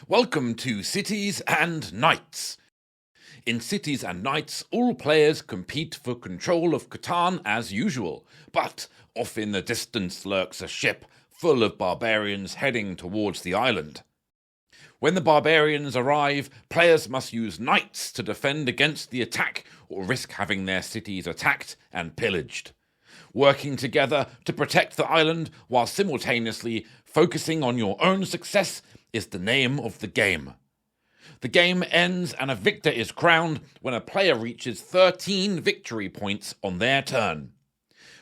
Welcome to Cities and Knights. In Cities and Knights, all players compete for control of Catan as usual, but off in the distance lurks a ship full of barbarians heading towards the island. When the barbarians arrive, players must use knights to defend against the attack or risk having their cities attacked and pillaged. Working together to protect the island while simultaneously focusing on your own success is the name of the game. The game ends and a victor is crowned when a player reaches 13 victory points on their turn.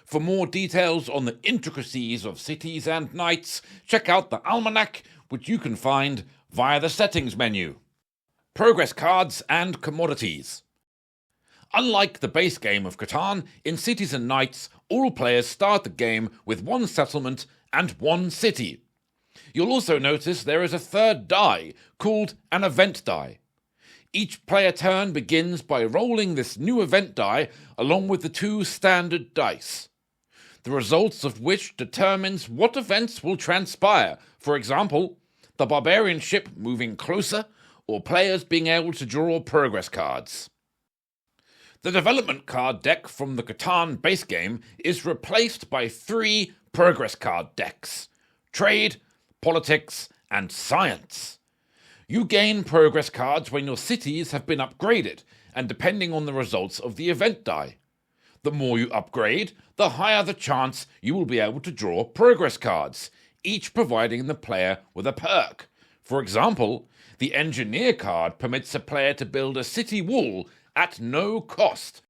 For more details on the intricacies of Cities and Knights, check out the almanac, which you can find via the settings menu. Progress cards and commodities. Unlike the base game of Catan, in Cities and Knights, all players start the game with one settlement and one city. You'll also notice there is a third die, called an event die. Each player turn begins by rolling this new event die along with the two standard dice, the results of which determines what events will transpire. For example, the barbarian ship moving closer, or players being able to draw progress cards. The development card deck from the Catan base game is replaced by 3 progress card decks: Trade, Politics, and Science. You gain progress cards when your cities have been upgraded, and depending on the results of the event die. The more you upgrade, the higher the chance you will be able to draw progress cards, each providing the player with a perk. For example, the Engineer card permits a player to build a city wall at no cost.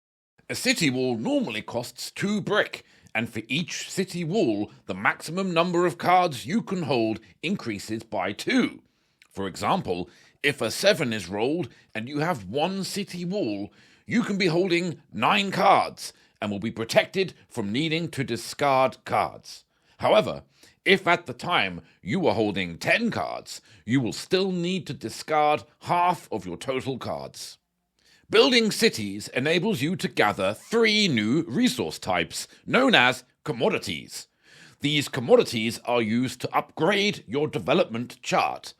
A city wall normally costs 2 brick, and for each city wall, the maximum number of cards you can hold increases by 2. For example, if a 7 is rolled and you have 1 city wall, you can be holding 9 cards and will be protected from needing to discard cards. However, if at the time you are holding 10 cards, you will still need to discard half of your total cards. Building cities enables you to gather 3 new resource types known as commodities. These commodities are used to upgrade your development chart.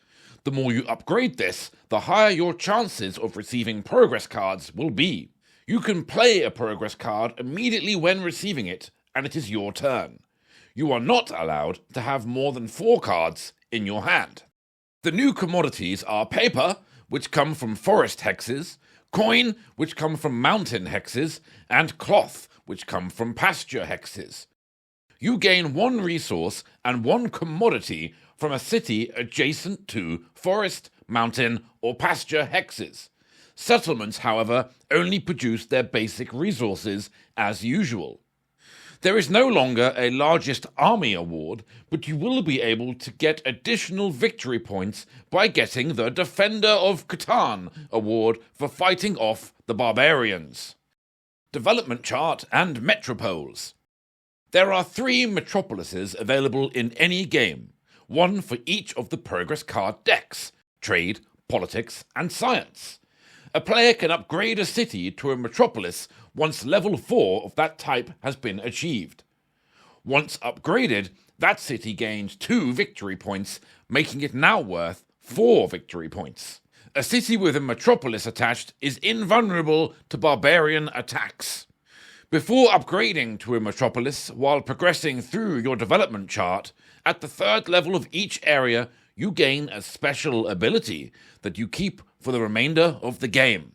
The more you upgrade this, the higher your chances of receiving progress cards will be. You can play a progress card immediately when receiving it, and it is your turn. You are not allowed to have more than 4 cards in your hand. The new commodities are paper, which come from forest hexes, coin, which come from mountain hexes, and cloth, which come from pasture hexes. You gain 1 resource and 1 commodity from a city adjacent to forest, mountain, or pasture hexes. Settlements, however, only produce their basic resources as usual. There is no longer a largest army award, but you will be able to get additional victory points by getting the Defender of Catan award for fighting off the Barbarians. Development chart and Metropoles. There are 3 metropolises available in any game, 1 for each of the progress card decks: Trade, Politics, and Science. A player can upgrade a city to a metropolis once level 4 of that type has been achieved. Once upgraded, that city gains 2 victory points, making it now worth 4 victory points. A city with a metropolis attached is invulnerable to barbarian attacks. Before upgrading to a metropolis while progressing through your development chart, at the 3rd level of each area, you gain a special ability that you keep for the remainder of the game.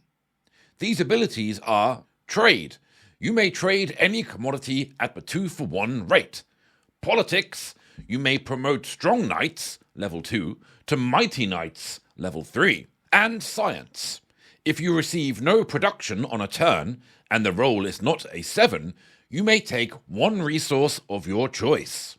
These abilities are: Trade. You may trade any commodity at the 2-for-1 rate. Politics. You may promote strong knights, level 2, to mighty knights, level 3. And Science. If you receive no production on a turn, and the roll is not a 7, you may take 1 resource of your choice.